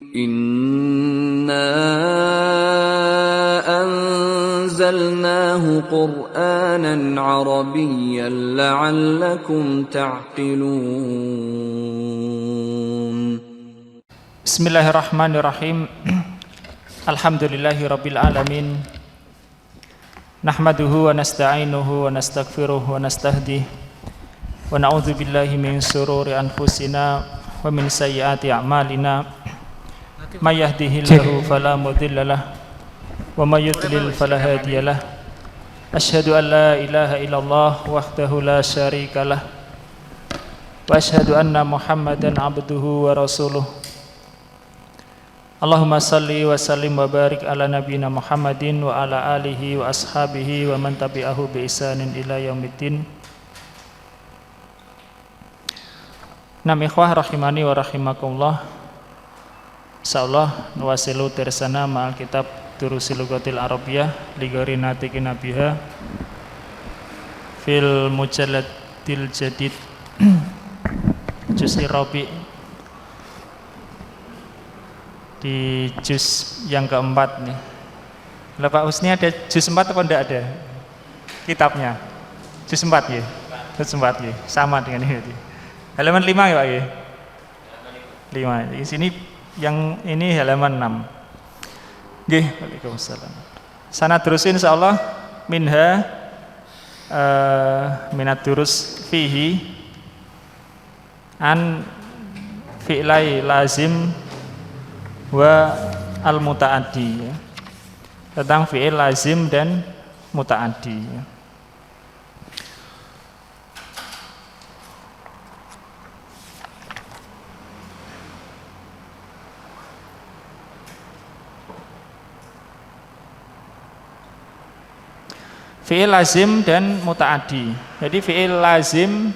Inna anzalnahu Qur'anan Arabiyyan la'allakum ta'qilun. Bismillahirrahmanirrahim. Alhamdulillahirabbil alamin. Nahmaduhu wa nasta'inuhu wa nastaghfiruh wa nastahdihi wa na'udzu billahi min syururi anfusina wa min sayyiati a'malina. May yahdihillahu fala mudhillalah wa may yudlil fala hadiyalah. Asyhadu an la ilaha illallah wahdahu la syarikalah wa asyhadu anna Muhammadan abduhu wa rasuluh. Allahumma salli wa sallim wa barik ala nabiyyina Muhammadin wa ala alihi wa ashabihi wa man tabi'ahu bi ihsanin ila yaumiddin. Nam ikhwah rahimani wa rahimakumullah. Insyaallah nuwasilu tersana ma'al kitab Durusil Lughatil Arabiyyah li ghairi natiqin biha fil mujalladil jadid juz Rabi, di juz yang keempat nih. Lah Pak Husni ada juz 4 atau enggak ada kitabnya? Juz 4 ya? Juz 4 ya, sama dengan ini. Halaman 5 ya Pak ya? 5. Di sini yang ini halaman 6. Nggih, waalaikumsalam. Sanad terusin insyaallah minha minat durus fihi an fi'lai lazim wa al mutaaddi, ya. Tentang fi'il lazim dan mutaaddi, ya. Fi'il lazim dan mutaaddi. Jadi fi'il lazim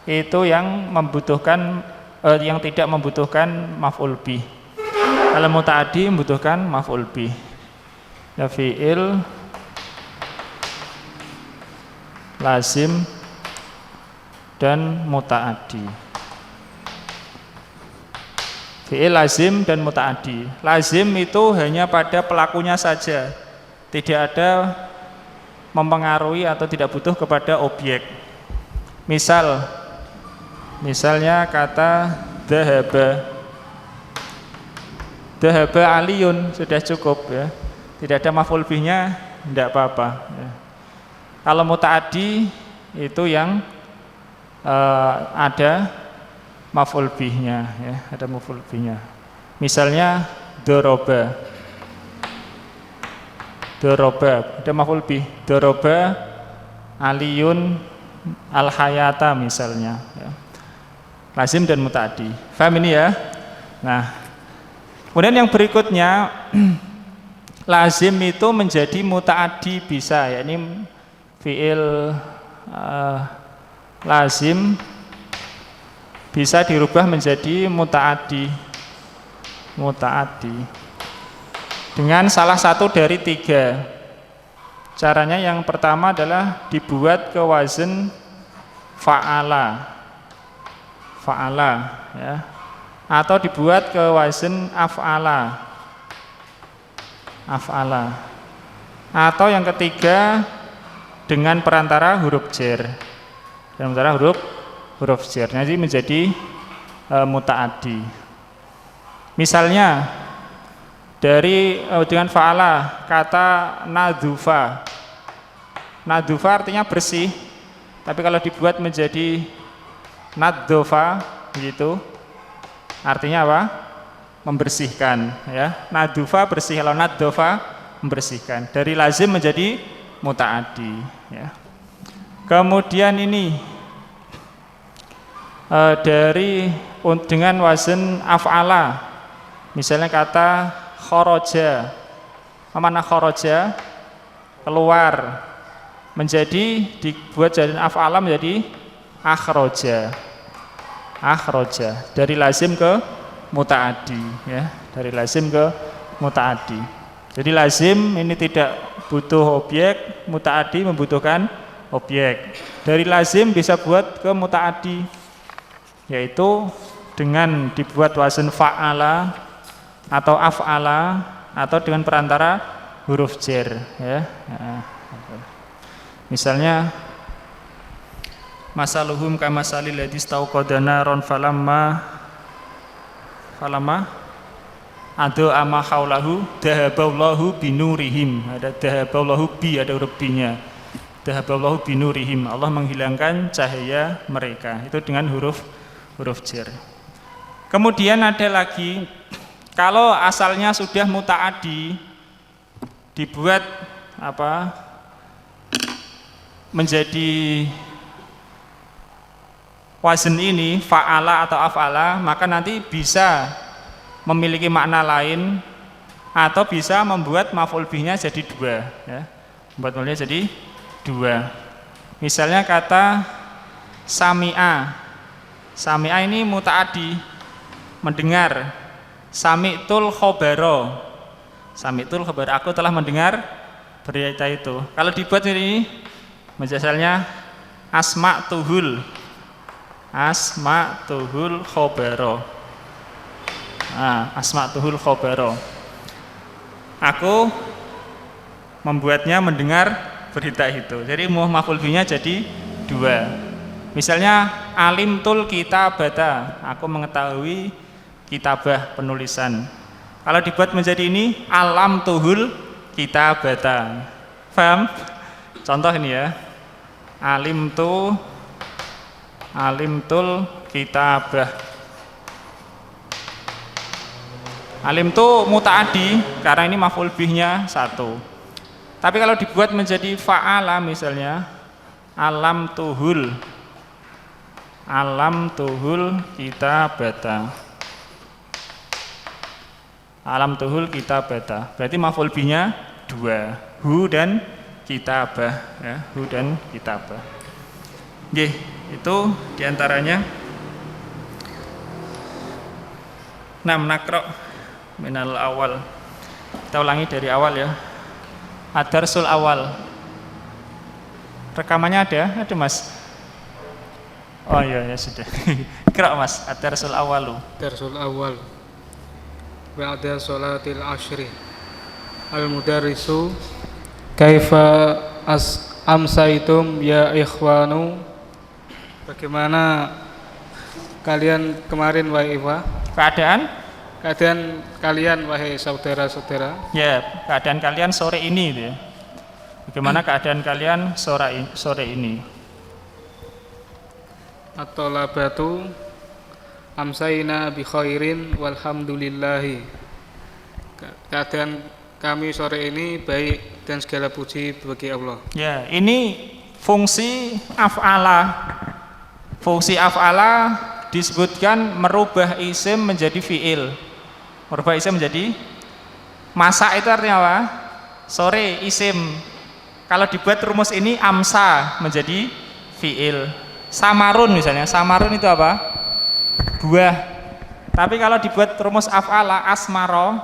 itu yang membutuhkan yang tidak membutuhkan maf'ul bih. Kalau mutaaddi membutuhkan maf'ul bih. Ya, fi'il lazim dan mutaaddi. Fi'il lazim dan mutaaddi. Lazim itu hanya pada pelakunya saja, tidak ada mempengaruhi atau tidak butuh kepada objek. Misalnya kata dhahaba aliyun, sudah cukup, ya. Tidak ada maf'ul bihnya, tidak apa-apa, ya. Kalau mutaaddi itu yang ada maf'ul bihnya, ya, ada maf'ul bihnya. Misalnya doroba, ada maf'ul bih, doroba aliyun al hayata misalnya, ya. Lazim dan mutaaddi. Paham ini ya? Nah, kemudian yang berikutnya lazim itu menjadi mutaaddi bisa, yakni fi'il lazim bisa dirubah menjadi mutaaddi dengan salah satu dari 3. Caranya yang pertama adalah dibuat ke wazn fa'ala, ya, atau dibuat ke wazn af'ala, atau yang ketiga dengan perantara huruf jar, jadi menjadi mutaaddi. Misalnya dengan fa'ala kata nadzufa artinya bersih, tapi kalau dibuat menjadi nadzofa gitu artinya apa? Membersihkan, ya. Nadzufa bersih, kalau nadzofa membersihkan. Dari lazim menjadi mutaaddi, ya. Kemudian ini dengan wazn af'ala, misalnya kata kharaja, mana kharaja? Keluar, menjadi dibuat jadi af'ala menjadi akhraja, dari lazim ke mutaaddi, ya, dari lazim ke mutaaddi. Jadi lazim ini tidak butuh objek, mutaaddi membutuhkan objek. Dari lazim bisa buat ke mutaaddi, yaitu dengan dibuat wazn fa'ala atau af'ala atau dengan perantara huruf jar ya. Misalnya masaluhum kamasalil ladzi istauqada naron falamma adu ama haulahu dahaballahu binurihim. Ada dahaballahu bi, ada huruf bi-nya. Dahaballahu binurihim. Allah menghilangkan cahaya mereka. Itu dengan huruf jar. Kemudian ada lagi, kalau asalnya sudah muta'addi dibuat menjadi wazn ini fa'ala atau af'ala, maka nanti bisa memiliki makna lain atau bisa membuat maf'ul bihnya jadi dua ya. Membuat maf'ulnya jadi dua. Misalnya kata sami'a. Sami'a ini muta'addi, mendengar. Sami'tul khobaro. Sami'tul khobaro, aku telah mendengar berita itu. Kalau dibuat ini misalnya asma'tuhul khobaro. Asma'tuhul khobaro. Aku membuatnya mendengar berita itu. Jadi maf'ul bihnya jadi dua. Misalnya alimtul kitabata, aku mengetahui kitabah, penulisan. Kalau dibuat menjadi ini alamtuhul kitabata. Paham? Contoh ini ya. Alimtul kitabah. Alim itu muta'addi karena ini maf'ul bihnya satu. Tapi kalau dibuat menjadi fa'ala misalnya alamtuhul kitabata. Alamtuhul kitabata. Berarti maf'ul bihnya dua. Hu dan kitabah ya, hu dan kitabah. Nggih, itu diantaranya. Nakro minal awal. Kita ulangi dari awal ya. Ad-darsul awal. Rekamannya ada Mas? Oh iya ya sudah. Ikra Mas, ad-darsul awalu. Darsul awal. Ba'da sholatil ashri. Al-mudarrisu kaifa amsaitum ya ikhwanu. Bagaimana kalian kemarin wahai ikhwah? Keadaan kalian wahai saudara-saudara. Ya, keadaan kalian sore ini gitu ya. Bagaimana keadaan kalian sore ini? At-talabatu amsayna bi khairin walhamdulillahi. Keadaan kami sore ini baik dan segala puji bagi Allah. Ya, ini fungsi af'ala. Fungsi af'ala disebutkan merubah isim menjadi fi'il. Merubah isim menjadi masak itu artinya apa? Sore isim. Kalau dibuat rumus ini amsa menjadi fi'il. Samarun misalnya, samarun itu apa? Buah. Tapi kalau dibuat rumus af'ala asmaro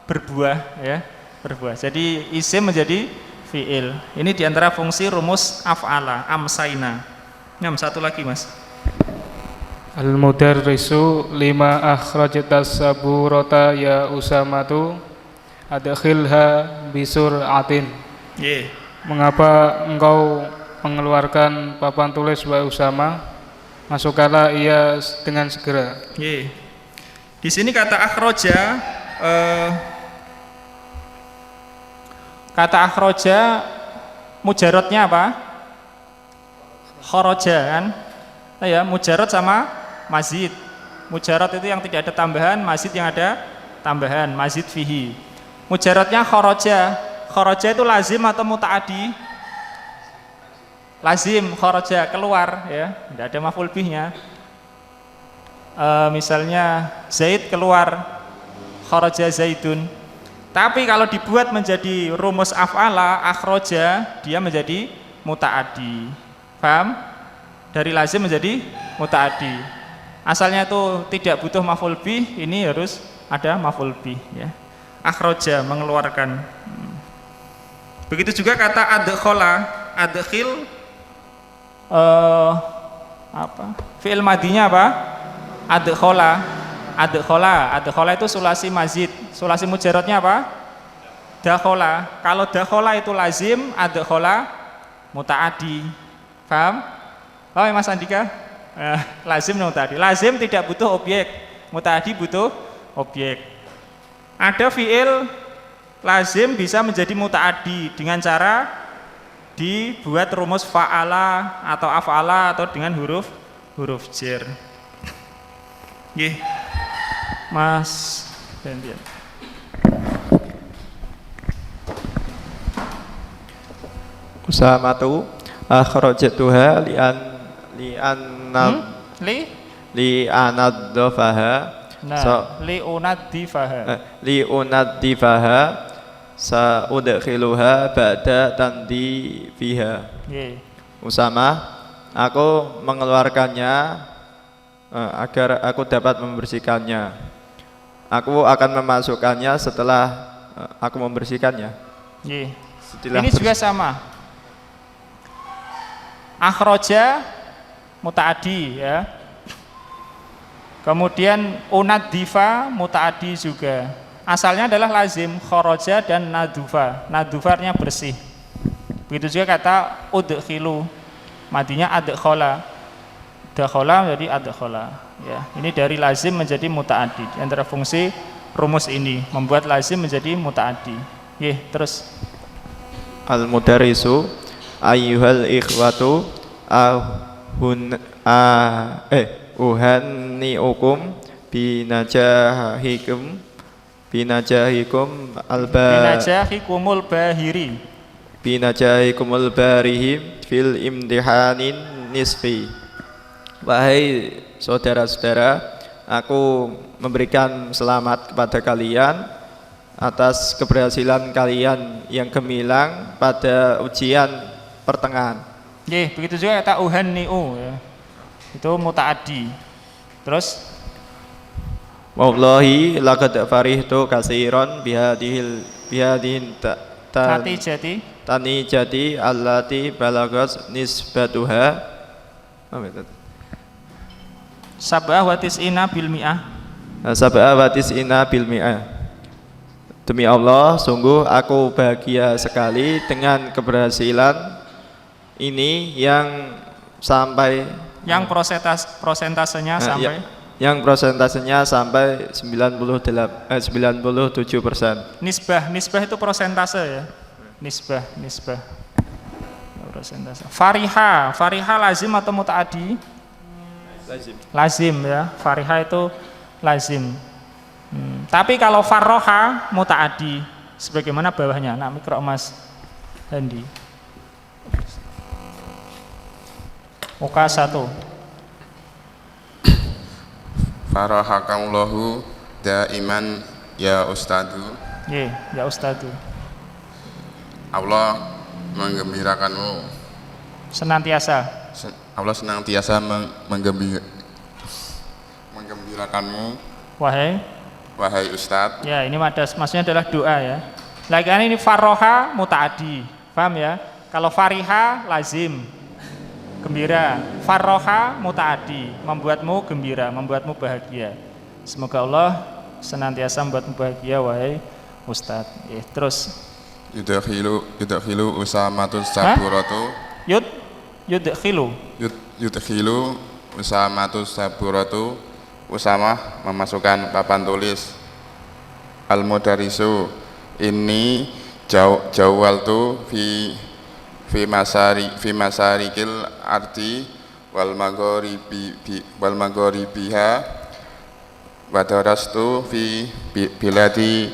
berbuah ya, berbuah. Jadi isim menjadi fi'il. Ini diantara fungsi rumus af'ala, amsaina. Satu lagi Mas. Al-mudarrisu lima akhrajtas saburata ya usamatu adkhilha bisur'atin. Mengapa engkau mengeluarkan papan tulis wahai Usama? Masukkanlah ia dengan segera. Di sini kata akhraja, kata akhraja mujarrodnya apa? Kharaja kan? Nah ya, mujarrad sama mazid. Mujarrad itu yang tidak ada tambahan, mazid yang ada tambahan, mazid fihi. Mujarradnya kharaja. Kharaja itu lazim atau muta'addi? Lazim, kharaja, keluar ya, tidak ada maf'ul bihnya. Misalnya Zaid keluar, kharaja Zaidun. Tapi kalau dibuat menjadi rumus af'ala, akhraja, dia menjadi muta'addi. Paham? Dari lazim menjadi muta'addi. Asalnya itu tidak butuh maf'ul bih, ini harus ada maf'ul bih ya. Akhraja, mengeluarkan. Begitu juga kata adkhala, adkhil fi'il madinya apa? Adkhala. Adkhala itu sulasi mazid. Sulasi mujarradnya apa? Dakhala. Kalau dakhala itu lazim, adkhala mutaaddi. Paham? Oh, Mas Andika? Lazim dan mutaaddi. Lazim tidak butuh objek, mutaaddi butuh objek. Ada fiil lazim bisa menjadi mutaaddi dengan cara dibuat rumus fa'ala atau af'ala atau dengan huruf jar. Nggih. Mas gantian. Usamatu akhrajatuha li anadzafaha li unaddifaha saudkhiluha ba'da tandi fiha. Usama, aku mengeluarkannya agar aku dapat membersihkannya. Aku akan memasukkannya setelah aku membersihkannya. Ini juga sama. Akhraja mutaaddi ya. Kemudian unaddifa mutaaddi juga. Asalnya adalah lazim, kharaja dan nadzufa. Nadzufa artinya bersih. Begitu juga kata udkhilu. Madinya adkhala. Dakhala menjadi adkhala. Ya, ini dari lazim menjadi mutaaddi. Antara fungsi rumus ini membuat lazim menjadi mutaaddi. Terus al-mudarrisu ayyuhal ikhwatu uhanniukum binajahikumul barihi fil imtihanin nisfi. Wahai saudara-saudara, aku memberikan selamat kepada kalian atas keberhasilan kalian yang gemilang pada ujian pertengahan. Begitu juga kata uhanni'u ya. Itu mutaaddi. Terus wallahi laqad farihtu katsiran bihadihin tanijati allati balagat nisbatuha sab'ah wa tis'ina bil mi'ah. Demi Allah, sungguh aku bahagia sekali dengan keberhasilan ini yang prosentasenya sampai yang prosentasenya sampai 97%. Nisbah itu persentase ya. Nisbah. Persentase. Fariha lazim atau mutaaddi? Lazim ya. Fariha itu lazim. Tapi kalau farroha mutaaddi sebagaimana bawahnya. Nah, mikro Mas Handi. Muka 1. Farahakallahu daiman ya ustadu. Ya ustadu. Allah menggembirakanmu. Senantiasa. Allah senantiasa menggembirakanmu. Wahai Ustadz. Ya, ini maksudnya adalah doa ya. Lagi ini farroha mutaaddi, paham ya? Kalau fariha lazim, gembira. Farroha mutaaddi, membuatmu gembira, membuatmu bahagia. Semoga Allah senantiasa membuatmu bahagia, wahai Ustadz. Terus. Yudkhilu usamatus saburatu. Yudkhilu usamatus saburatu. Usamah memasukkan papan tulis. Al-mudarrisu ini jawaltu fi masarikil ardi wal magharibiha wa darastu fi biladin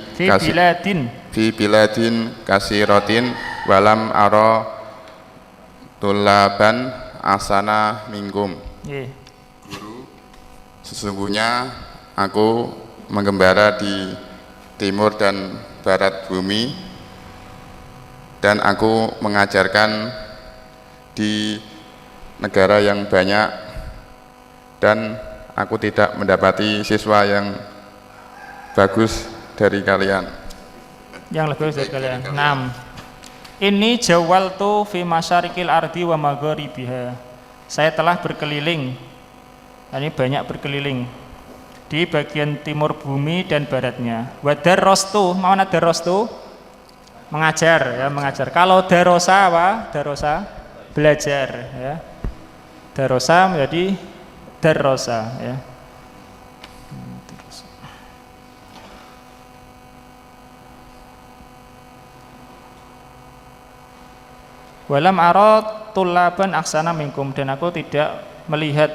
kasiratin walam ara tulaban asana minkum. Sesungguhnya aku menggembara di timur dan barat bumi dan aku mengajarkan di negara yang banyak dan aku tidak mendapati siswa yang bagus dari kalian. Yang lebih bagus dari kalian. 6. Ini jawaltu fi masyarikil ardi wa magharibiha. Saya telah berkeliling. Ini banyak berkeliling di bagian timur bumi dan baratnya. Wa darrostu, mana darrostu? Mengajar ya, mengajar. Kalau darosa apa? Darosa belajar ya. Darosa menjadi darrosa ya. Walam arad tullaban aksana minkum, dan aku tidak melihat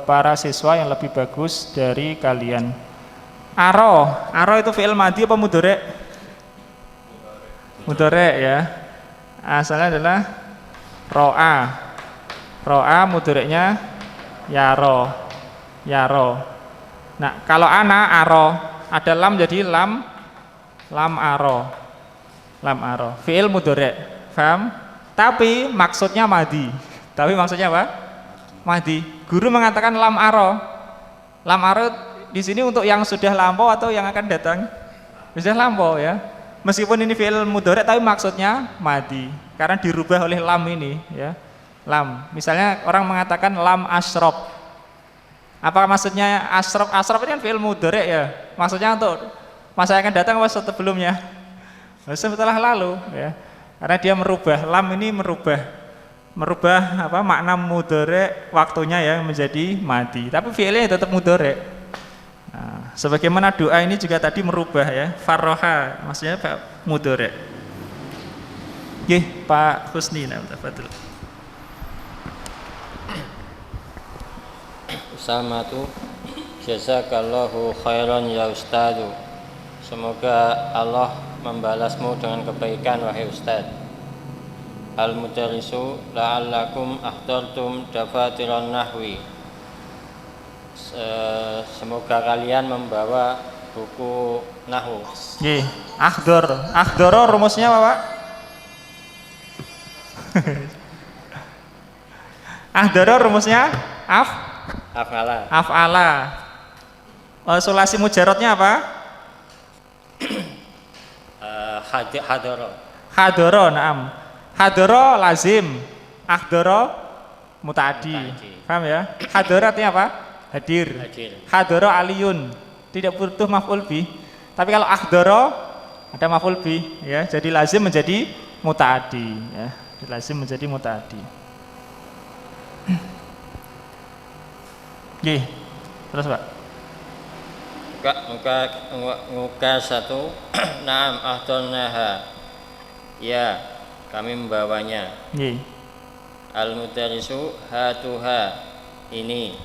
para siswa yang lebih bagus dari kalian. Aro itu fi'il madhi apa mudhari'? Mudhari' ya. Asalnya adalah ro'a mudhari'nya yaro. Nah, kalau ana aro, ada lam jadi lam aro. Fi'il mudhari', paham? Tapi maksudnya madhi. Tapi maksudnya apa? Madhi. Guru mengatakan lam aro. Lam aro di sini untuk yang sudah lampau atau yang akan datang? Sudah lampau ya. Meskipun ini fi'il mudhari' tapi maksudnya madhi. Karena dirubah oleh lam ini ya. Lam. Misalnya orang mengatakan lam asyrab. Apa maksudnya asyrab? Asyrab ini kan fi'il mudhari' ya. Maksudnya untuk masa yang akan datang atau sebelumnya? Setelah lalu ya. Karena dia merubah, lam ini merubah apa makna mudhari' waktunya ya menjadi madhi, tapi fi'ilnya tetap mudhari'. Nah, sebagaimana doa ini juga tadi merubah ya, farroha maksudnya mudhari'. Nggih, Pak Husni, tafadhol. Usamatu jazakallahu khairan ya ustadu. Semoga Allah membalasmu dengan kebaikan wahai ustaz. Al-mudarrisu la'allakum ahdartum dafatiran nahwi. Semoga kalian membawa buku nahwu. Nggih, akhdara rumusnya apa, Pak? Akhdara rumusnya af'ala. Sulasi mujarradnya apa? Hadoro, naam. Hadoro lazim, akhdoro mutaaddi. Paham ya? Hadoro artinya apa? Hadir. Hadoro aliyun, tidak butuh maf'ul bih. Tapi kalau akhdoro ada maf'ul bih ya, jadi lazim menjadi mutaaddi ya. Lazim menjadi mutaaddi. Nggih. Terus, Pak. Muka satu. Naam ahdornaha. Ya, kami membawanya. Nggih. Al-mudarrisu hatuha. Ini.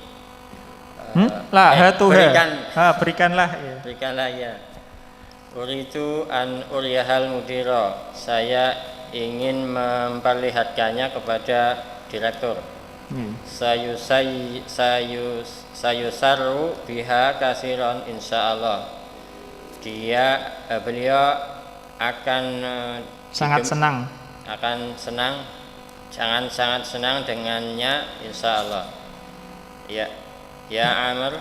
Hatuha. Berikanlah ya. Berikanlah ya. Uridu an uriyahal mudiro. Saya ingin memperlihatkannya kepada direktur. Sayusaru biha kasiron insyaallah. Beliau akan sangat senang dengannya insyaallah. Ya Amr,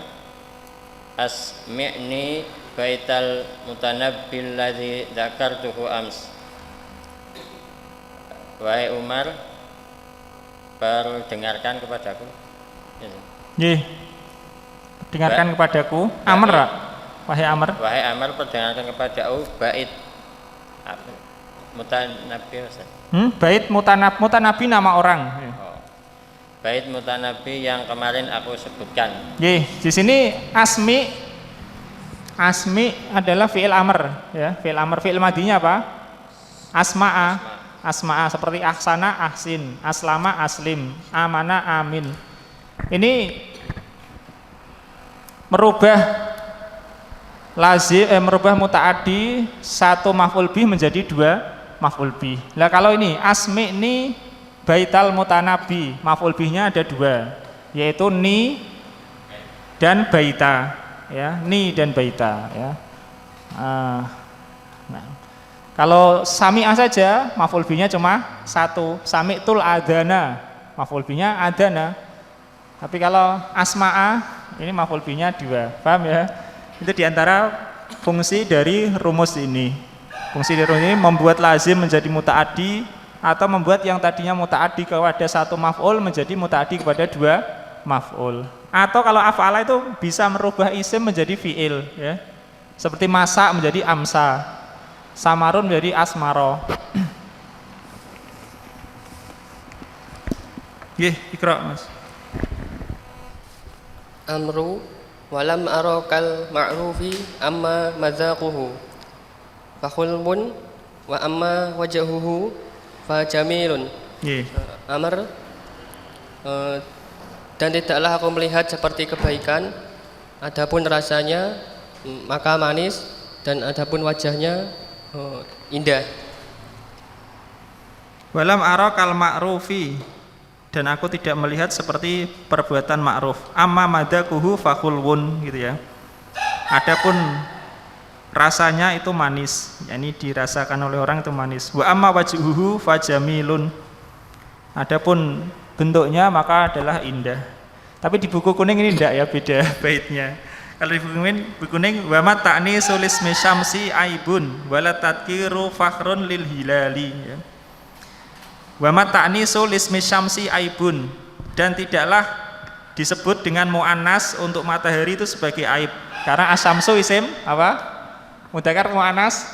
asmi'ni baital mutanabbil ladzi dzakartuhu ams. Wahai Umar, perdengarkan kepadaku. Nggih. Dengarkan kepadaku. Amr, wahai Amr. Wahai Amr, perdengarkan kepadaku bait mutanabbi. Bait mutanabbi nama orang. Bait mutanabbi yang kemarin aku sebutkan. Nggih, di sini asmi adalah fi'il amr ya, fi'il madhinya apa? Asma'a seperti ahsana ahsin, aslama aslim, amana amin. Ini merubah merubah mutaaddi satu maf'ul bih menjadi dua maf'ul bih. Lah kalau ini asmi ini baital mutanabbi, maf'ul bihnya ada dua, yaitu ni dan baita ya, ni dan baita ya. Nah, kalau sami'ah saja maf'ul bihnya cuma satu, sami'tul adana, maf'ul bihnya adana. Tapi kalau asma'ah ini maf'ul bihnya dua. Paham ya? Itu diantara fungsi dari rumus ini. Fungsi dari rumus ini membuat lazim menjadi mutaaddi atau membuat yang tadinya mutaaddi kepada satu maf'ul menjadi mutaaddi kepada dua maf'ul. Atau kalau af'ala itu bisa merubah isim menjadi fi'il ya. Seperti masak menjadi amsa, samarun menjadi asmaro. Ikra Mas. Amru walam arakal ma'rufi amma mazaquhu fakhulbun wa amma wajahuhu fa jamilun. Amr, dan tidaklah aku melihat seperti kebaikan, adapun rasanya maka manis, dan adapun wajahnya indah. Walam arakal ma'rufi, dan aku tidak melihat seperti perbuatan ma'ruf. Amma madakuhu fakhulwun gitu ya. Adapun rasanya itu manis, yakni dirasakan oleh orang itu manis. Wa amma wajhuhu fajamilun. Adapun bentuknya maka adalah indah. Tapi di buku kuning ini enggak ya, beda baitnya. Kalau di buku kuning wa mata'ni sulis misyamsi aibun wala tadkiru fakhrun lil hilali ya. Wa mata'ni sulis misyamsi aibun, dan tidaklah disebut dengan muannas untuk matahari itu sebagai aib. Karena asyamsu isim apa? Mudzakkar muannas?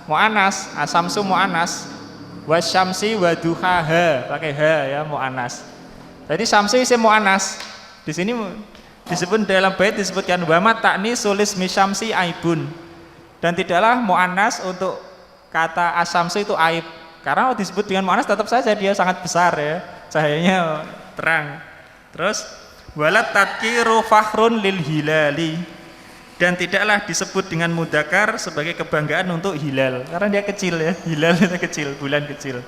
Muannas, asyamsu muannas. Wasyamsi wa duhaha, pakai ha ya, muannas. Jadi syamsi isim muannas. Di sini disebut dalam bait disebutkan wa mata'ni sulis misyamsi aibun, dan tidaklah muannas untuk kata asyamsu itu aib. Karena disebut dengan muannas tetap saja dia sangat besar ya, cahayanya terang. Terus walat tadkiru fakhrun lil hilali, dan tidaklah disebut dengan mudzakkar sebagai kebanggaan untuk hilal, karena dia kecil ya, hilal itu kecil, bulan kecil.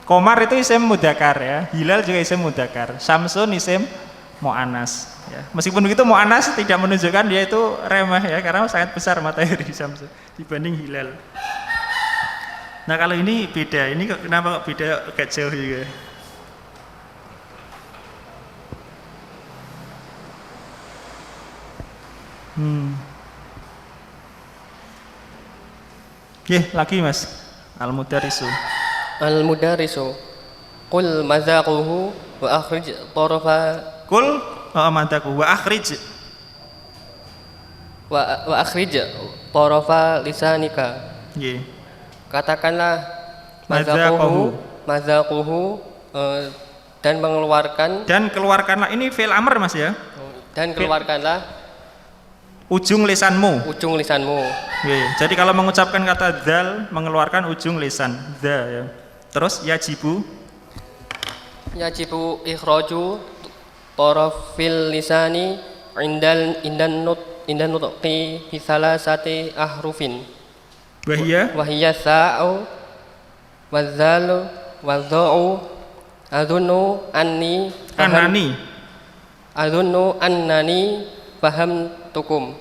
Komar itu isim mudzakkar ya, hilal juga isim mudzakkar, syamsun isim muannas ya. Meskipun begitu muannas tidak menunjukkan dia itu remeh ya, karena sangat besar matahari syamsun dibanding hilal. Nah kalau ini beda, ini kenapa kok beda agak jauh juga? Lagi Mas, al-mudarisu. Al-mudarisu qul mazaquhu wa akhrij tarafa Qul madaku wa akhrij wa akhrij tarafa lisanika. Katakanlah mazaquhu dan mengeluarkan, dan keluarkanlah, ini fi'il amr Mas ya, dan keluarkanlah ujung lisanmu. Jadi kalau mengucapkan kata dzal mengeluarkan ujung lisan dza ya. Terus yajibu ikhraju tarafil lisani indan nutqi fi salasati ahrufin. Wahiyya sa'u wazalu wadza'u adunnu annani fahamtukum.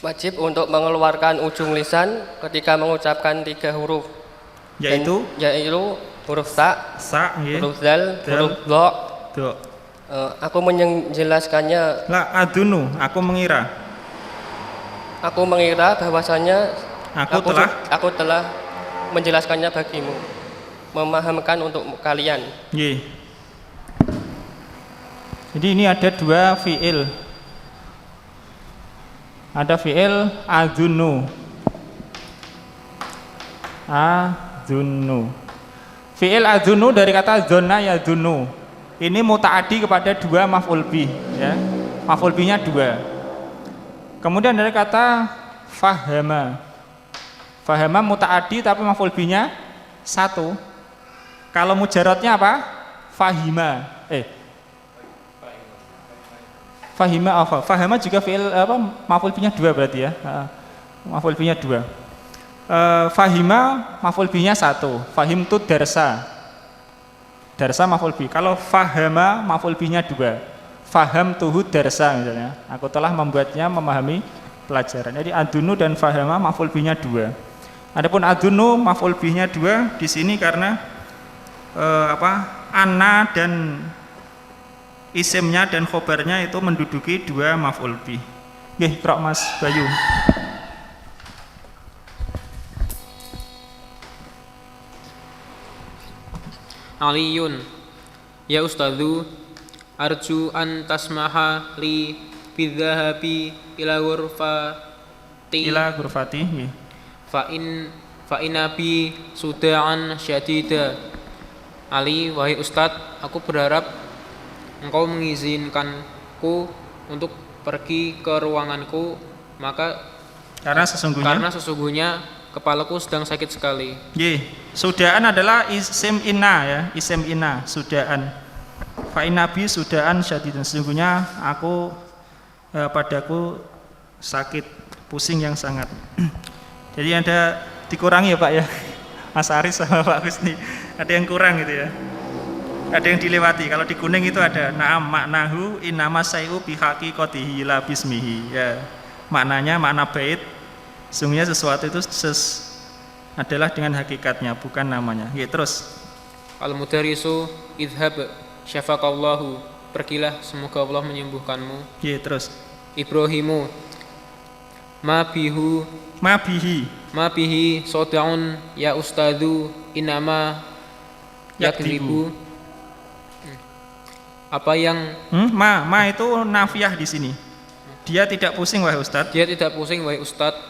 Wajib untuk mengeluarkan ujung lisan ketika mengucapkan 3 huruf, yaitu huruf sa, huruf zal, huruf dha. Aku menjelaskannya. Adunu, aku mengira. Aku mengira bahwasanya aku telah menjelaskannya bagimu, memahamkan untuk kalian. Jadi ini ada 2 fi'il. Ada fi'il adunu. Fi'il adunu dari kata dzonna yadzunnu. Ini muta'addi kepada 2 maf'ul bih ya. Maf'ul bihnya 2. Kemudian dari kata fahama. Fahama muta'addi tapi maf'ul bihnya 1. Kalau mujarradnya apa? Fahima. Fahama juga fi'il apa? Maf'ul bihnya 2 berarti ya. Maf'ul bihnya 2. Fahima maf'ul bihnya 1. Fahimtu darsa. Darsa maf'ul bih. Kalau fahama maf'ul bihnya 2. Faham tuhu darsa misalnya, aku telah membuatnya memahami pelajaran. Jadi adunu dan fahama maf'ul bihnya 2. Adapun adunu maf'ul bihnya 2 di sini karena anna dan isimnya dan khobarnya itu menduduki 2 maf'ul bih. Qra' Mas Bayu. Aliyun. Ya Ustadzu, arju an tasmaha li bidhahabi ila ghurfati nggih. fa in abi sudaan syadida. Ali, wahai Ustadz, aku berharap engkau mengizinkanku untuk pergi ke ruanganku, karena sesungguhnya kepalaku sedang sakit sekali. Sudaan adalah isim inna ya, isim inna, sudaan. Fa inabi sudaan syadidun, sesungguhnya padaku sakit, pusing yang sangat. Jadi ada dikurangi ya Pak ya, Mas Aris sama Pak Husni, ada yang kurang gitu ya, ada yang dilewati. Kalau di kuning itu ada na'am maknahu innama say'u bihaqiqatihi la bismihi ya, maknanya, makna bait, sungguhnya sesuatu itu adalah dengan hakikatnya, bukan namanya. Terus Al-Mudarisu idhab syafaqallahu, pergilah semoga Allah menyembuhkanmu. Terus Ibrahimu, ma bihi sodaun ya ustadzu inama yakdibu. Apa yang ma itu nafiyah di sini. Dia tidak pusing wahai Ustadz. Dia tidak pusing wahai Ustadz.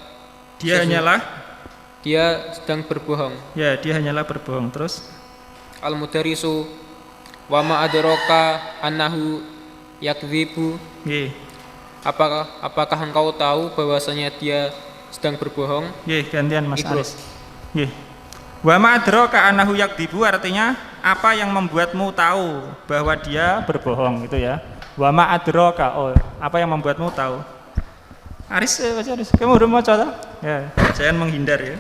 Dia sedang berbohong. Ya, dia hanyalah berbohong. Terus Al-Mudarisu wa ma adraka annahu yakdzibu. Apakah engkau tahu bahwasanya dia sedang berbohong? Gantian Mas Aris. Wa ma adraka annahu yakdzibu artinya apa yang membuatmu tahu bahwa dia berbohong gitu ya. Wa ma adraka, apa yang membuatmu tahu. Aris, kamu udah mau coba? Ya, jangan menghindar ya.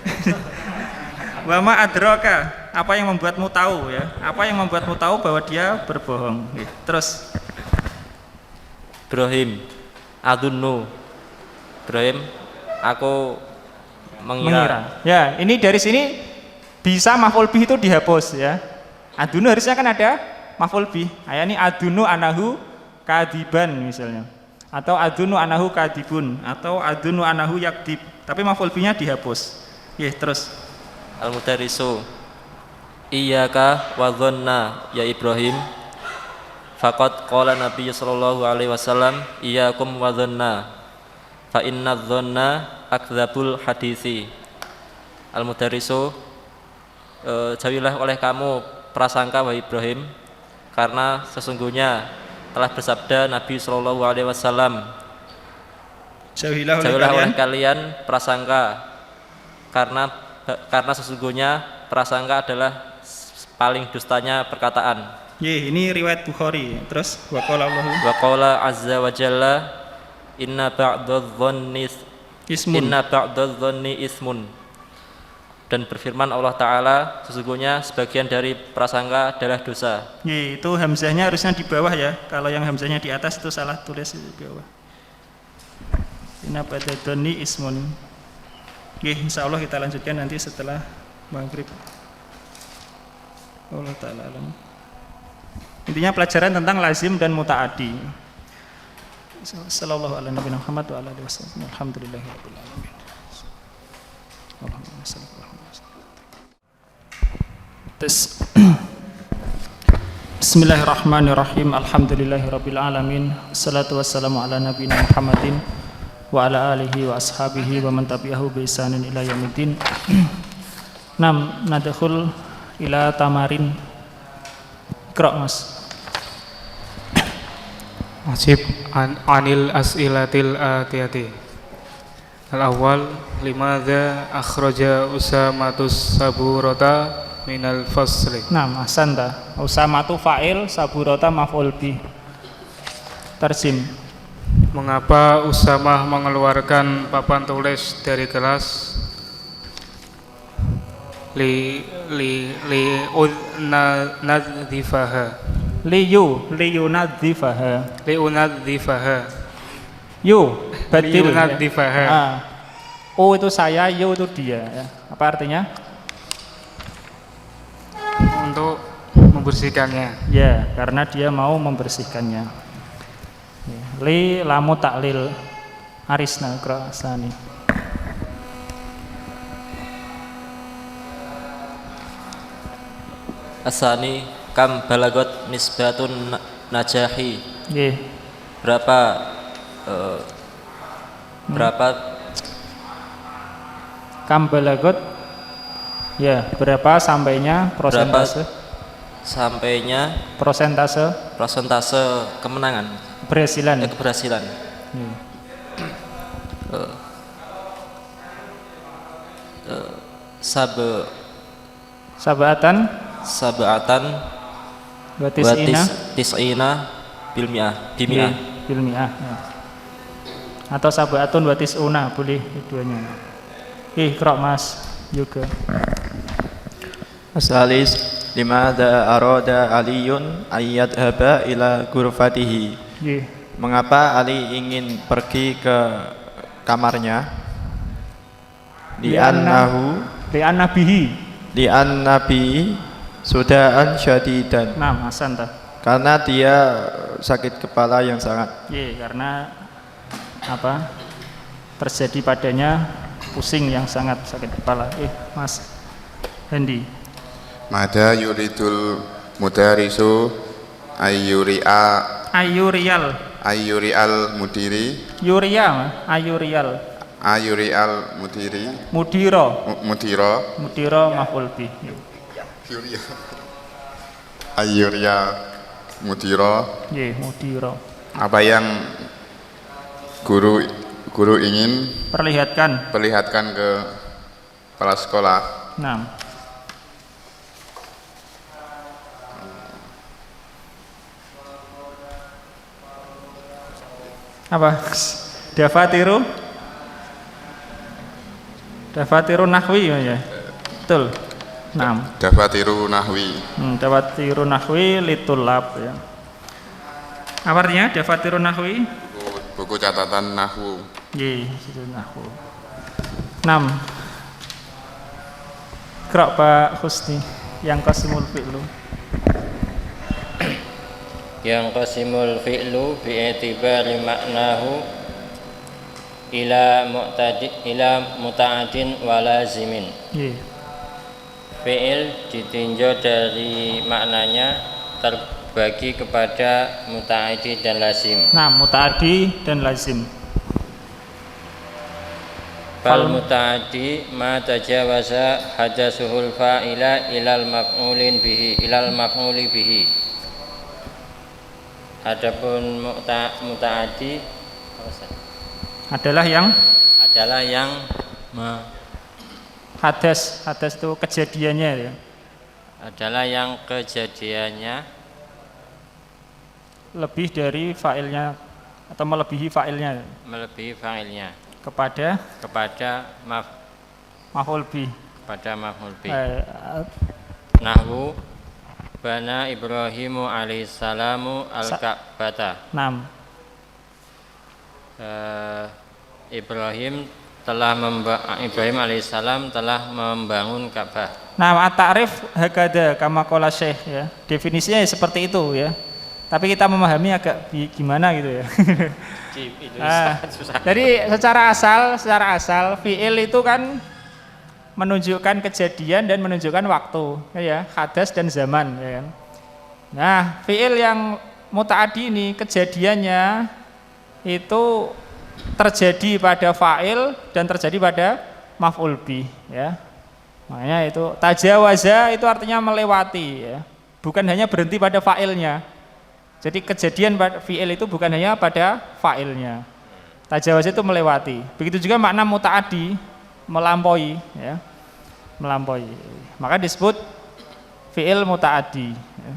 Wa ma adraka, apa yang membuatmu tahu ya. Apa yang membuatmu tahu bahwa dia berbohong. Terus Ibrahim, adunnu. Ibrahim, aku mengira. Ya, ini dari sini bisa maf'ul bih itu dihapus ya. Adunu harusnya kan ada maf'ul bih. Ini adunu anahu kadiban misalnya, atau adunu anahu kadibun, atau adunu anahu yakdib. Tapi maf'ul bihnya dihapus. Terus Al-Mudarisu iyyaka wa dhanna ya Ibrahim. Faqad qala Nabi sallallahu alaihi wasallam iyyakum wa dhanna fa inna dhanna akdzabul hadisi. Al-Mudarisu, jauhilah oleh kamu prasangka wahai Ibrahim, karena sesungguhnya telah bersabda Nabi sallallahu alaihi wasallam, jauhilah oleh kalian prasangka, karena sesungguhnya prasangka adalah paling dustanya perkataan. Ini riwayat Bukhari. Terus wa qala azza wa jalla inna ba'dadh-dhanni ismun. Dan berfirman Allah Ta'ala, sesungguhnya sebagian dari prasangka adalah dosa. Itu hamzahnya harusnya di bawah ya. Kalau yang hamzahnya di atas itu salah tulis di bawah. Inna ba'dadh-dhanni ismun. Insya Allah kita lanjutkan nanti setelah maghrib. Allah Ta'ala alam. Intinya pelajaran tentang lazim dan muta'addi. Sallallahu alaihi Muhammad wa alihi wasallam. Alhamdulillahirabbil alamin. Allahumma shalli ala Bismillahirrahmanirrahim. Alhamdulillahirabbil alamin. Wassalatu wassalamu ala nabiyina Muhammadin wa ala alihi wa ashabihi wa man tabi'ahu bi ihsanin ila yaumiddin. Nadkhul ila tamarin. Iqra' Mas. Ajib anil as'ilatil atiyati. Al-awwal, limadza akhraja Usamatus Saburata minal fasli. Ahsanta. Usamatu fa'il, Saburata maf'ul bih. Tarjim. Mengapa Usamah mengeluarkan papan tulis dari kelas? Unadhifaha. Liunadhifaha. Batil. Liunadhifaha. U itu saya, yu itu dia ya. Apa artinya? Untuk membersihkannya. Ya, karena dia mau membersihkannya. Li lamu taklil. Arisna Krasani. Asani Kam balagot nisbatun najahi. Nggih. Berapa Kam balagot ya, berapa sampainya persentase? Sampainya Persentase kemenangan, keberhasilan. keberhasilan. Sab'atan wa tis'ina bimi'ah. ya. Atau sab'atun wa tis'una, boleh keduanya. Iqra Mas juga. Asalis limadha arada Aliyun ayyadhaba ila ghurfatihi. Nggih. Mengapa Ali ingin pergi ke kamarnya? Li'anna bihi sudaan syadidan. Nah, hasan ta. Karena dia sakit kepala yang sangat. Iya, karena apa? Terjadi padanya pusing yang sangat sakit kepala. Mas Hendi. Mada yuridul mudarisu ayyurial mudiri. Ayurial mudiri. Mudiro maf'ul bih. Ayyuria mudiro. Nggih, mudiro. Apa yang guru ingin perlihatkan ke kepala sekolah. Nah. Apa? Dafatiru nahwi ya. Betul. Naam. Dafatiru nahwi. Dafatiru nahwi litulab ya. Apa artinya dafatiru nahwi? Buku catatan nahwu. Nggih, itu nahwu. 6. Qra Pak Husni yang qasimul fi'lu. Yang qasimul fi'lu bi'itibari maknahu ila muta'adin wa lazimin. Nggih. Fi'il ditinjau dari maknanya terbagi kepada muta'addi dan lazim. Nah, muta'addi dan lazim. Fal muta'addi ma tajawaza hadasuhul fa'ila ilal maf'uli bihi. Adapun muta'addi adalah yang hadas itu kejadiannya ya. Adalah yang kejadiannya lebih dari fa'ilnya atau melebihi fa'ilnya. Kepada maf'ul bih. Nahwu bana Ibrahimu alaihissalamu al-Ka'bata. 6. Ibrahim alaihissalam telah membangun Ka'bah. Nah, at-ta'rif hakada kama qala Syekh ya. Definisinya seperti itu ya. Tapi kita memahami agak gimana gitu ya. Jadi secara asal fi'il itu kan menunjukkan kejadian dan menunjukkan waktu ya, hadas dan zaman ya kan. Nah, fi'il yang muta'addi ini kejadiannya itu terjadi pada fa'il dan terjadi pada maf'ul bih ya. Makanya itu tajawaza itu artinya melewati ya. Bukan hanya berhenti pada fa'ilnya. Jadi kejadian fi'il itu bukan hanya pada fa'ilnya. Tajawaza itu melewati. Begitu juga makna muta'addi, melampaui ya. Melampaui. Maka disebut fi'il muta'addi ya.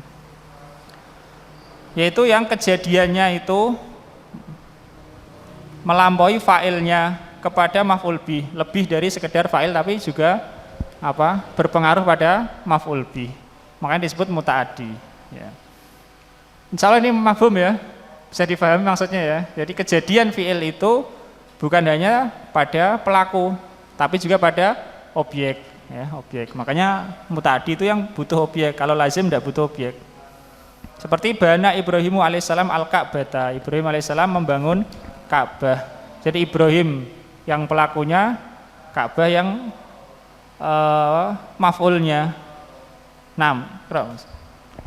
Yaitu yang kejadiannya itu melampaui fa'ilnya kepada maf'ul bih, lebih dari sekedar fa'il tapi juga berpengaruh pada maf'ul bih. Makanya disebut muta'addi ya. Insyaallah ini mafhum ya, bisa difahami maksudnya ya. Jadi kejadian fi'il itu bukan hanya pada pelaku tapi juga pada objek ya, objek. Makanya muta'addi itu yang butuh objek, kalau lazim tidak butuh objek. Seperti bana Ibrahimu alaihissalam al-Ka'bata. Ibrahim alaihissalam membangun Ka'bah. Jadi Ibrahim yang pelakunya, Ka'bah yang maf'ulnya. 6.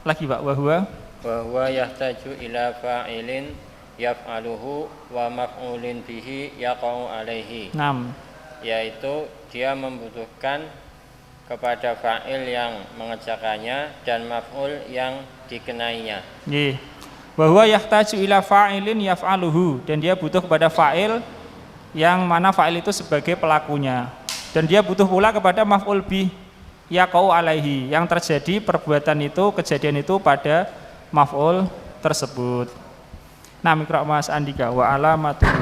Lagi Pak, wa huwa Wa yahtaju ila fa'ilin yaf'aluhu wa maf'ulin bihi yaqa'u alaihi. 6. Yaitu dia membutuhkan kepada fa'il yang mengerjakannya dan maf'ul yang dikenainya. Nggih. Wa huwa yahtaju ila fa'ilin yaf'aluhu, dan dia butuh kepada fa'il yang mana fa'il itu sebagai pelakunya. Dan dia butuh pula kepada maf'ul bih yaqa'u alaihi, yang terjadi perbuatan itu, kejadian itu pada maf'ul tersebut. Nah, mikro Mas Andika, wa alamatuhu.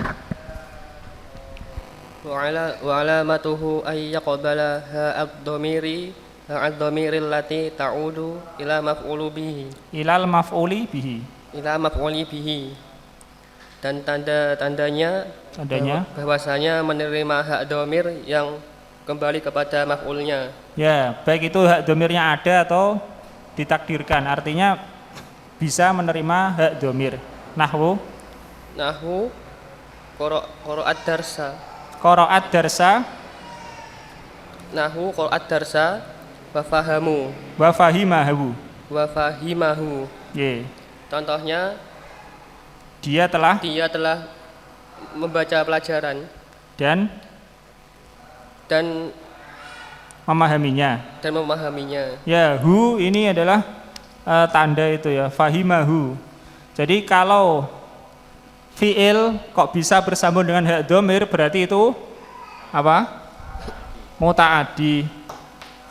Wa alamatuhu ay yaqbala ha'ad-dhamiri ha'ad-dhamiril lati ta'udu ila maf'ulu bihi. Ilal maf'uli bihi. Ila maf'uli bihi. Dan tandanya bahwasanya menerima hak dhamir yang kembali kepada maf'ulnya. Ya, baik itu hak dhamirnya ada atau ditakdirkan. Artinya bisa menerima hak dhamir. Nahwu qira'at darsa. Qira'at darsa. Nahwu qira'at darsa wa fahamu. Wa fahimahu. Wa fahimahu. Ye. Contohnya Dia telah membaca pelajaran dan memahaminya. Ya, hu ini adalah tanda itu ya, fahimahu. Jadi kalau fiil kok bisa bersambung dengan hak dhamir, berarti itu apa? Muta'addi.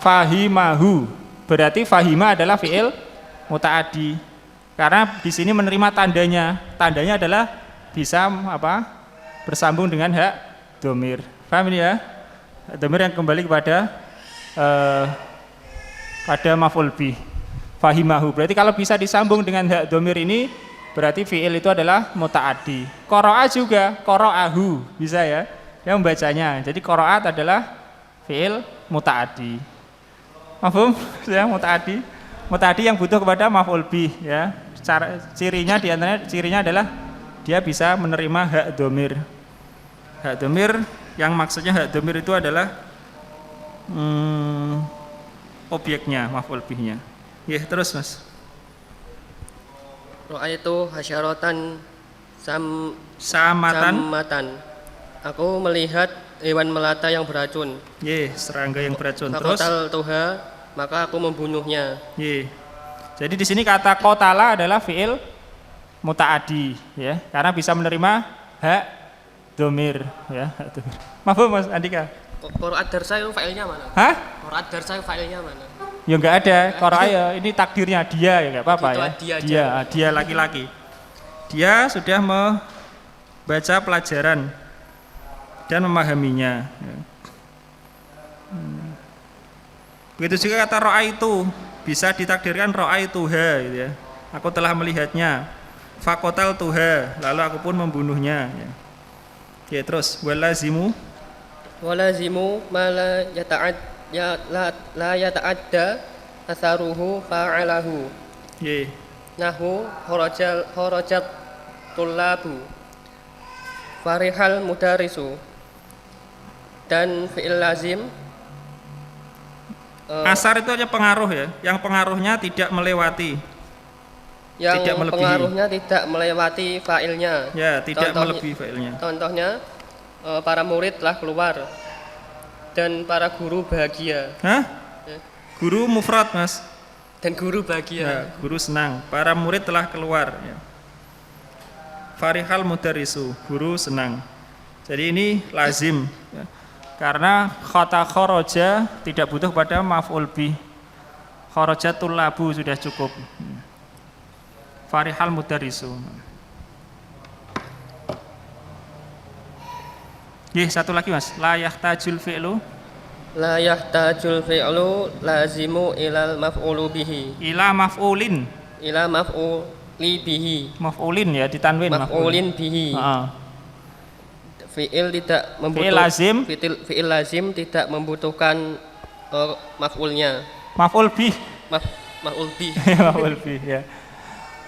Fahimahu berarti fahima adalah fiil muta'addi. Karena di sini menerima tandanya. Tandanya adalah bisa apa? Bersambung dengan hak dhamir. Paham ini ya? Hak dhamir yang kembali kepada pada maf'ul bih. Fahimahu. Berarti kalau bisa disambung dengan hak dhamir ini, berarti fi'il itu adalah muta'addi. Qara'a juga, qara'ahu, bisa ya. Yang membacanya. Jadi qara'at adalah fi'il muta'addi. Mafhum? Ya, muta'addi. Muta'addi yang butuh kepada maf'ul bih ya. Cirinya diantaranya cirinya adalah dia bisa menerima hak dhamir. Hak dhamir yang maksudnya hak dhamir itu adalah objeknya, maf'ul bihnya. Ya, terus Mas. Ra'aitu hasyaratan samatan. Aku melihat hewan melata yang beracun. Ye, serangga yang beracun. Terus Fakotal tuha, maka aku membunuhnya. Ye. Jadi di sini kata qatala adalah fi'il muta'addi ya, karena bisa menerima hak dhamir ya. Mafhum Mas Andika? Qira'at darsa itu fa'ilnya mana? Hah? Qira'at darsa itu fa'ilnya mana? Ya enggak ada, qira'a ya, ini takdirnya dia ya, enggak apa-apa ya. Dia laki-laki. Dia sudah membaca pelajaran dan memahaminya. Begitu juga kata ra'aitu, bisa ditakdirkan ra'aituha gitu ya. Aku telah melihatnya. Faqatal tuha, lalu aku pun membunuhnya ya. Ya, terus walazimu ma la yata'adda atharuhu fa'alahu. Ye. Nahu kharajat tullabu farihal mudarisu. Dan fi'il lazim asar itu hanya pengaruh ya, yang pengaruhnya tidak melewati. Tidak melebihi. Pengaruhnya tidak melewati fa'ilnya. Ya, tidak melebihi fa'ilnya. Contohnya para murid telah keluar dan para guru bahagia. Hah? Guru mufrad Mas. Dan guru bahagia. Ya, guru senang. Para murid telah keluar. Ya. Farihal mudarisu, guru senang. Jadi ini lazim. Ya. Karena kata kharaja tidak butuh pada maf'ul bih. Kharajatul labu sudah cukup. Farihal mudarisu. Satu lagi Mas, la yahtajul fi'lu. La yahtajul fi'lu lazimu ilal maf'ulu bihi. Ila maf'ulin. Ila maf'uli bihi. Maf'ulin ya, ditanwin maf'ulin bihi. Fi'il tidak membutuhkan fi'il lazim tidak membutuhkan maf'ulnya. Maf'ul bih. Maf'ul bih. Maf'ul bih ya.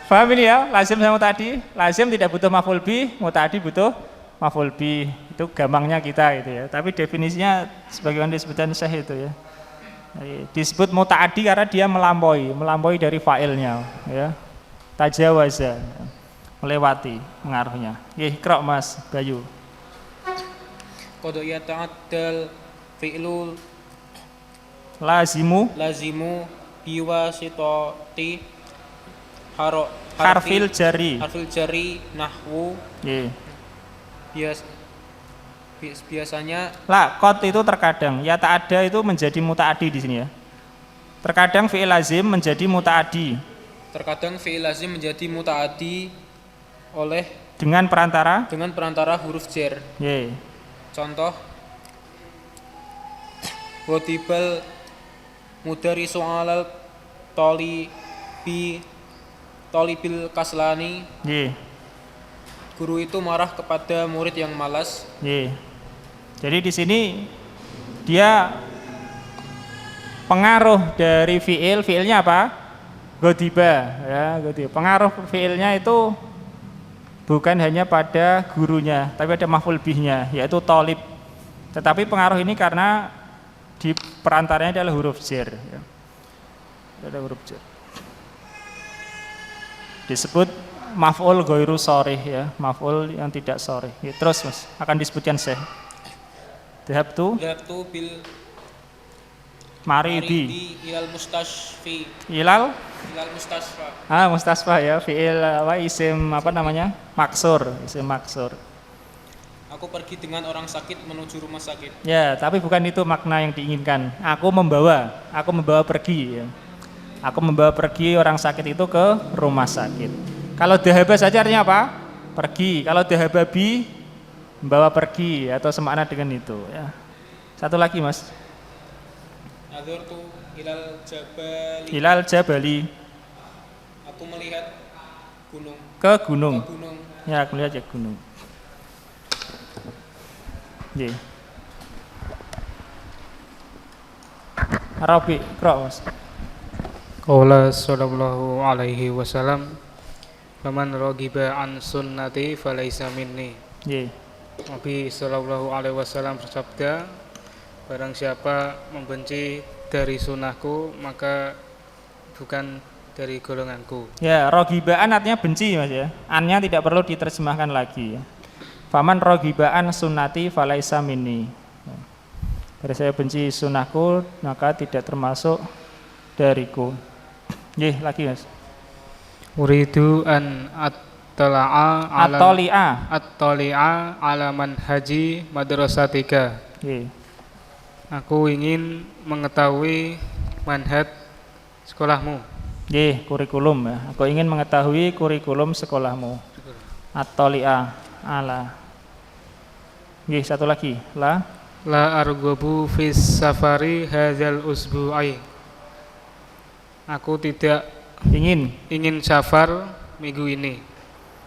Paham ini ya? Lazim sama muta'addi. Lazim tidak butuh maf'ul bih, muta'addi butuh maf'ul bih. Itu gampangnya kita gitu ya. Tapi definisinya sebagaimana disebutkan Syekh itu ya. Disebut mutaaddi karena dia melampaui dari fa'ilnya, ya. Tajawaza, melewati pengaruhnya. Iqra Mas Bayu. Qad yata'addal fi'lul Lazimu biwasitati harfil jari. nahwu. Biasanya Qad itu terkadang, ya ta'adda itu menjadi mutaaddi di sini ya. Terkadang fi'il lazim menjadi mutaaddi. oleh dengan perantara huruf jar. Contoh Watibal mudarisu alal tolibil kaslani. Guru itu marah kepada murid yang malas. Jadi di sini dia pengaruh dari fiilnya apa? Godiba, ya, godiba. Pengaruh fiilnya itu bukan hanya pada gurunya, tapi ada maf'ul bihnya, yaitu tolib. Tetapi pengaruh ini karena di perantaranya adalah huruf jar. Ya. Ada huruf jar. Disebut maf'ul ghairu sharih, ya, maf'ul yang tidak sharih. Ya, terus Mas, akan disebutkan Syekh. Dhahabtu bil maridi ilal mustashfi. Ilal mustasfa. Mustasfa ya, fi'il isim apa namanya? Maksur, isim maksur. Aku pergi dengan orang sakit menuju rumah sakit. Ya, tapi bukan itu makna yang diinginkan. Aku membawa pergi, ya. Aku membawa pergi orang sakit itu ke rumah sakit. Kalau dhahaba saja artinya apa? Pergi. Kalau dhahaba bi, membawa pergi atau semakna dengan itu, ya. Satu lagi Mas. Nazartu ilal jabali. Aku melihat gunung. Ke gunung. Ya, aku melihat gunung. Nggih. Arabi, Qra Mas. Qala sallallahu alaihi wasallam, "Faman raghiba an sunnati falaisa minni." Nggih. Nabi sallallahu alaihi wasallam bersabda, barang siapa membenci dari sunnahku maka bukan dari golonganku. Ya, roghibaan artinya benci Mas ya. Annya tidak perlu diterjemahkan lagi. Faman roghibaan sunnati falaisa minni. Kalau saya benci sunnahku maka tidak termasuk dariku. Nggih, lagi Mas. Uridu an attali'a ala manhaji madrasatika. Nggih. Aku ingin mengetahui manhaj sekolahmu. Nggih, kurikulum ya. Aku ingin mengetahui kurikulum sekolahmu. At-tali'a ala. Nggih, satu lagi. La arghabu fis safari hadzal usbu'i. Aku tidak ingin safar minggu ini.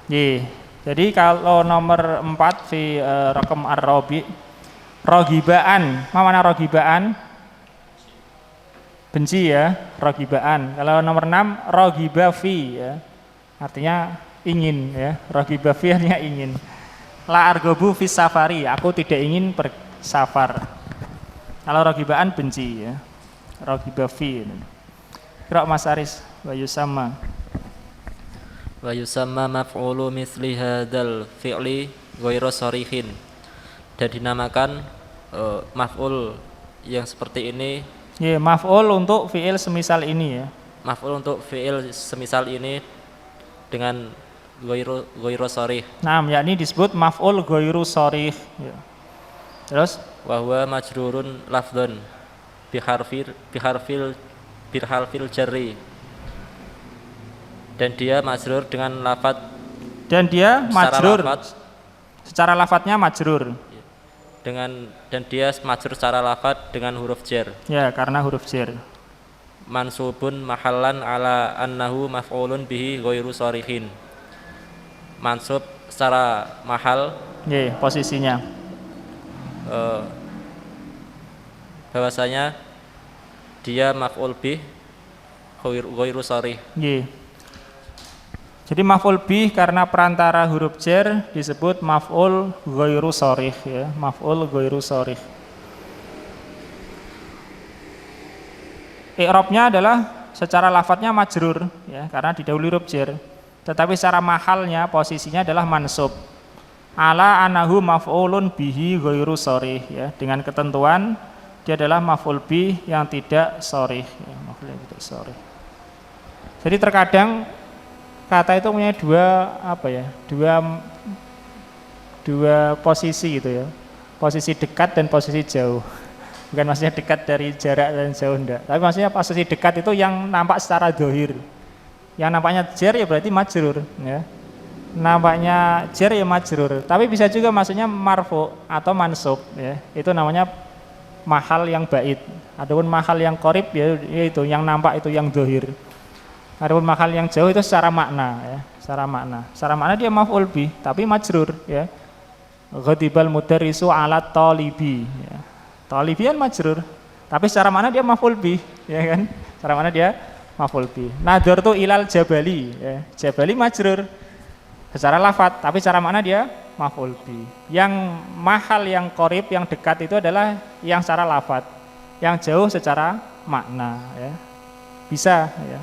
Nggih. Jadi kalau nomor 4 fi raqam ar-rabi, roghibaan. Apa mana roghibaan? Benci ya, roghibaan. Kalau nomor 6 roghiba fi ya. Artinya ingin ya. Roghiba fi artinya ingin. La arghabu fis safari, aku tidak ingin bersafar. Kalau roghibaan benci ya. Roghiba fi. Qra Mas Aris wa yusamma. Wa yusamma maf'ulu mithli hadzal fi'li ghairu sharihin. Dan dinamakan maf'ul yang seperti ini. Ya, maf'ul untuk fi'il semisal ini ya. Maf'ul untuk fi'il semisal ini dengan ghairu sharih. Nah, yakni disebut maf'ul ghairu sharih ya. Terus wa huwa majrurun lafdhun biharfil jarri. Dan dia majrur dengan lafaz. Dan dia majrur secara lafadznya majrur. Dan dia majrur secara lafaz dengan huruf jar. Ya, karena huruf jar. Mansubun mahallan ala annahu maf'ulun bihi ghairu sharihin. Mansub secara mahal. Ya, posisinya. Bahwasanya dia maf'ul bih ghairu sharih. Ya. Jadi maf'ul bih karena perantara huruf jar disebut maf'ul ghairu sharih ya, maf'ul ghairu sharih. i'rabnya adalah secara lafadznya majrur ya, karena didahului huruf jar. Tetapi secara mahalnya posisinya adalah mansub. Ala anahu maf'ulun bihi ghairu sharih ya, dengan ketentuan dia adalah maf'ul bih yang tidak sharih ya, maf'ul yang tidak sharih. Jadi terkadang kata itu punya dua posisi gitu ya. Posisi dekat dan posisi jauh. Bukan maksudnya dekat dari jarak dan jauh enggak. Tapi maksudnya posisi dekat itu yang nampak secara dohir. Yang nampaknya jar ya berarti majrur ya. Nampaknya jar ya majrur. Tapi bisa juga maksudnya marfu atau mansub ya. Itu namanya mahal yang bait. Adapun mahal yang qarib ya itu yang nampak itu yang dohir. Adapun mahal yang jauh itu secara makna ya, secara makna. Secara makna dia maf'ul bih tapi majrur ya. Ghadibal mudarrisu ala talibi ya. Talibi kan majrur, tapi secara makna dia maf'ul bih ya kan. Secara makna dia maf'ul bih. Nadhartu ilal jabali ya. Jabali majrur secara lafadz, tapi secara makna dia maf'ul bih. Yang mahal yang qarib yang dekat itu adalah yang secara lafadz, yang jauh secara makna ya. Bisa ya.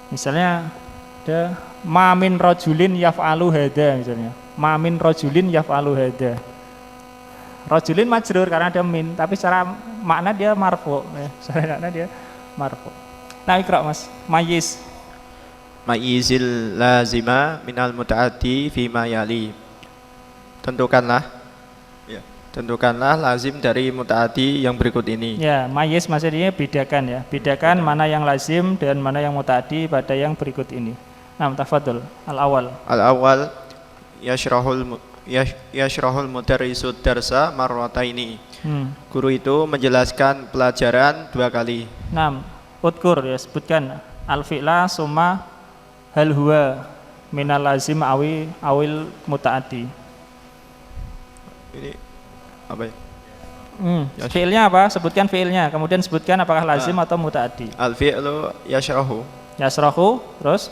Misalnya ada mamin rojulin yaf'alu hada misalnya. Mamin rojulin yaf'alu hada. Rojulin majrur karena ada min, tapi secara makna dia marfu ya. Secara makna dia marfu. Nah, ikra Mas. Mayyiz. Mayyizil lazima minal mutaaddi fi ma yali. Tentukanlah lazim dari mutaaddi yang berikut ini. Ya, mayyiz maksudnya bedakan ya. Bedakan mana yang lazim dan mana yang mutaaddi pada yang berikut ini. Nah, tafadhol. Al-awwal. Al-awwal yashrahul mudarrisu darsa marrataini. Guru itu menjelaskan pelajaran 2 kali. Nah, udkur ya, sebutkan al-fi'la summa hal huwa minal lazim awil mutaaddi. Ini apa ya? Fi'ilnya apa? Sebutkan fi'ilnya, kemudian sebutkan apakah lazim atau mutaaddi. Al-fi'lu yashrahu. Yasrahu, terus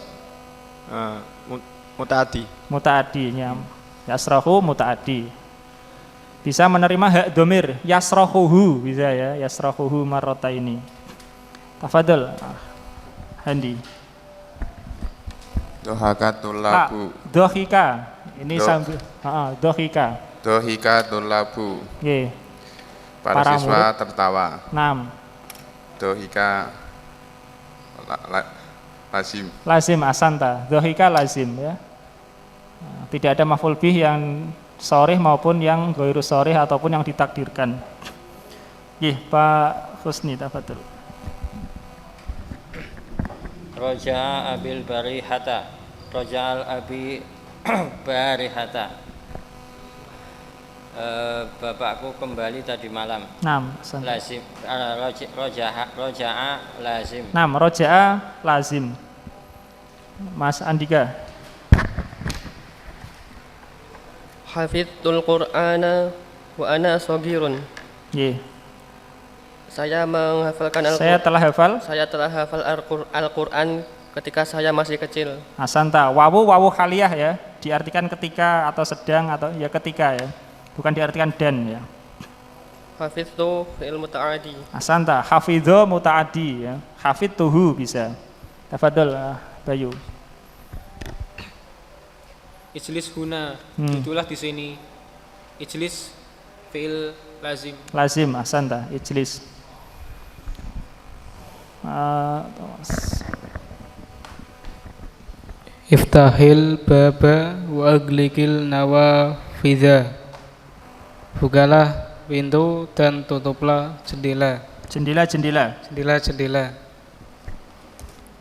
mutaaddi. Mutaaddinya. Yasrahu mutaaddi. Bisa menerima hak domir, yasrahuhu bisa ya, yasrahuhu marrataini. Tafadhol. Handi. Dohakatul labu. Dohika. Ini sambil dohika. Dohika tulabu. Nggih. Para siswa tertawa. 6. Dohika lazim. Lazim asanta. Dohika lazim ya. Tidak ada maf'ul bih yang sharih maupun yang ghairu sharih ataupun yang ditakdirkan. Nggih, Pak Husni tafadhol. Raja'a abil barihata. Raja'al abi barihata. Bapakku kembali tadi malam. 6. Lazim. Roja'a lazim. 6. Roja'a lazim. Mas Andika. Hafidhul Qur'ana wa ana shaghirun. Nggih. Saya menghafalkan Al-Qur'an. Saya telah hafal Al-Qur'an ketika saya masih kecil. Asanta. Wawu khaliyah ya, diartikan ketika atau sedang atau ya ketika ya. Bukan diartikan dan ya. Hafidhu fi'il muta'addi. Asanta, hafidhu muta'addi ya. Hafidtuhu bisa. Tafadhol Bayu. Ijlis huna, itulah di sini. Ijlis fi'il lazim. Lazim, asanta, ijlis. Iftahil baba wa aglikil nawafidha. Bukalah pintu dan tutuplah jendela. Jendela.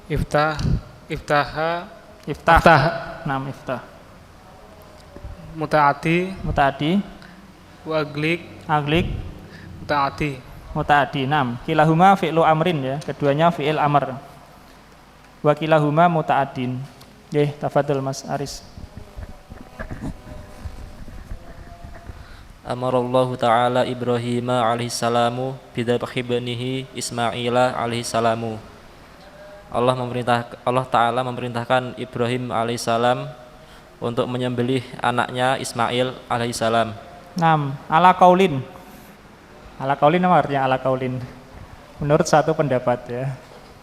Iftah. Iftah. Mutaaddi. Wa aglik. Mutaaddi. 6. Kilahuma fi'lu amrin ya, keduanya fi'il amr. Wa kilahuma mutaaddin. Nggih, tafadhol Mas Aris. Amarallahu ta'ala Ibrahim alaihissalamu bidhabhi banihi Ismaila alaihissalamu. Allah Ta'ala memerintahkan Ibrahim alaihissalam untuk menyembelih anaknya Ismail alaihissalam. Ala kaulin. Ala kaulin apa artinya ala kaulin? Menurut satu pendapat ya.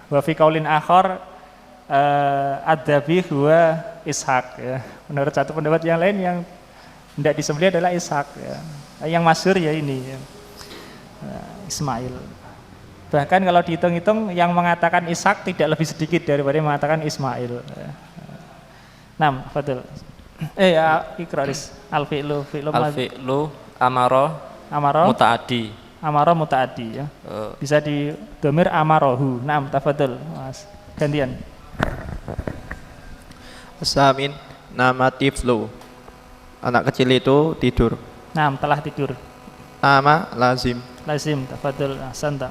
Wa fi kaulin akhar ad-dabi huwa Ishaq ya. Menurut satu pendapat yang lain yang tidak disembelih adalah Ishaq ya. Yang masyhur ya ini ya. Ismail. Bahkan kalau dihitung-hitung yang mengatakan Ishaq tidak lebih sedikit daripada yang mengatakan Ismail. Fadil. Iqraris. Al-fi'lu amaro mutaaddi. Amaro mutaaddi ya. Bisa di dhamir amarohu. Tafadhol Mas. Gantian. Asamin nama tiflu. Anak kecil itu tidur. Telah tidur. Nama lazim. Lazim, tafadhol ahsanta.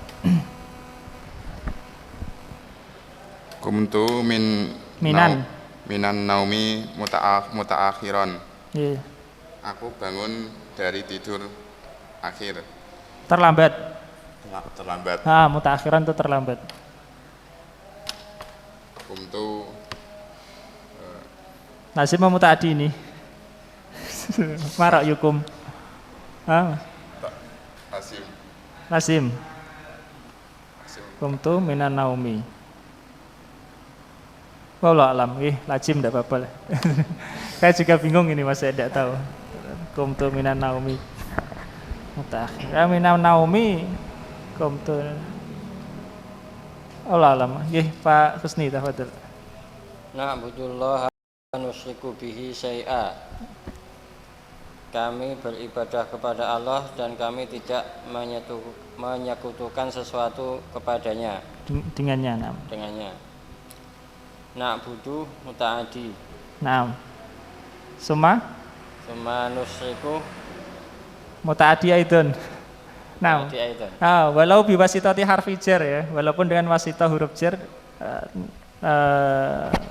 Kumtu minan naumi mutaakhiron. Iya. Aku bangun dari tidur akhir. Terlambat. Terlambat. Mutaakhiran itu terlambat. Kumtu lazim mutaaddi ini. Marak yukum. Lazim. Kumtu minan naumi. Wallahu alam, lazim enggak apa-apa lah. Saya juga bingung ini Mas, saya enggak tahu. Kumtu minan naumi. Mutakhir. Minan naumi kumtu. Wallahu alam. Pak Husni tafadhol. Na'budullah wa nusyriku bihi syai'a. Kami beribadah kepada Allah dan kami tidak menyekutukan sesuatu kepadanya. Dengannya. Na'budu muta'adi. Summa nusyriku muta'adi aidon. Walau biwasitati harfi jar ya, walaupun dengan wasitah huruf jar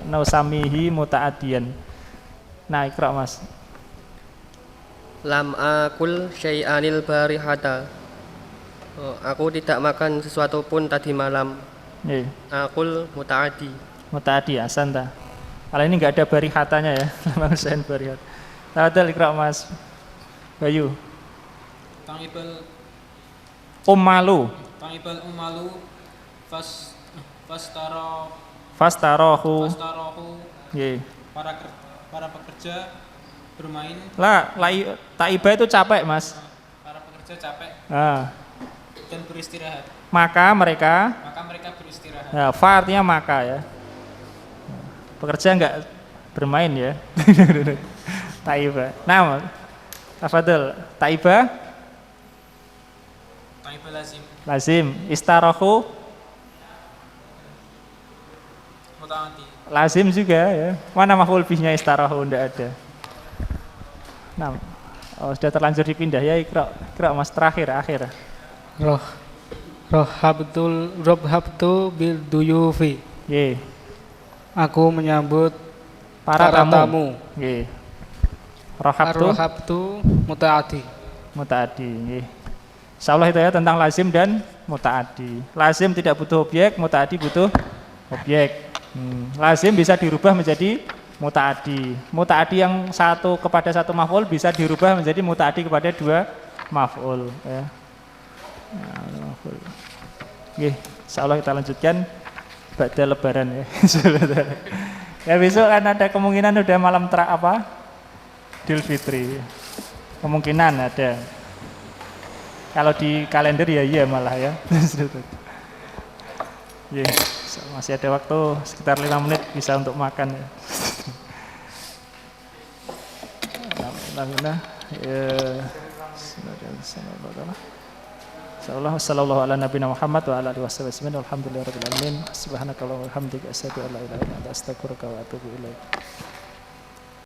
nausamihi muta'adiyan. Iqra Mas. Lam akul syai'anil barihata. Aku tidak makan sesuatu pun tadi malam. Akul muta'adi. Muta'adi ahsanta. Kalau ini enggak ada barihatanya ya. Manusian barihat. Tafadhol Iqra Mas Bayu. Tangibal ummalu fastarohu para pekerja bermain. Taiba itu capek Mas. Para pekerja capek dan beristirahat. Maka mereka beristirahat. Fa artinya maka ya. Pekerja enggak bermain ya. Taiba. Tafadhol. Taiba lazim. Istarahu mutaati. Lazim juga ya. Mana maf'ul bihnya istarahu? Enggak ada. Sudah terlanjur dipindah ya. Iqra Mas akhir. Rohabtu bil duyufi. Aku menyambut para tamu. Rohabtu mutaati. Insyaallah itu ya tentang lazim dan mutaaddi. Lazim tidak butuh objek, mutaaddi butuh objek. Lazim bisa dirubah menjadi mutaaddi. Mutaaddi yang satu kepada satu maf'ul bisa dirubah menjadi mutaaddi kepada dua maf'ul ya. Insyaallah kita lanjutkan ba'da lebaran ya. Ya besok kan ada kemungkinan udah malam Idul Fitri. Kemungkinan ada. Kalau di kalender ya iya malah ya. Masih ada waktu sekitar 5 menit bisa untuk makan ya. Sallallahu ala nabiyina Muhammad wa ala alihi wasallam. Alhamdulillahirabbil alamin. Subhanakallahumma wa bihamdika asyhadu an la ilaha illa anta astaghfiruka wa atubu ilaik.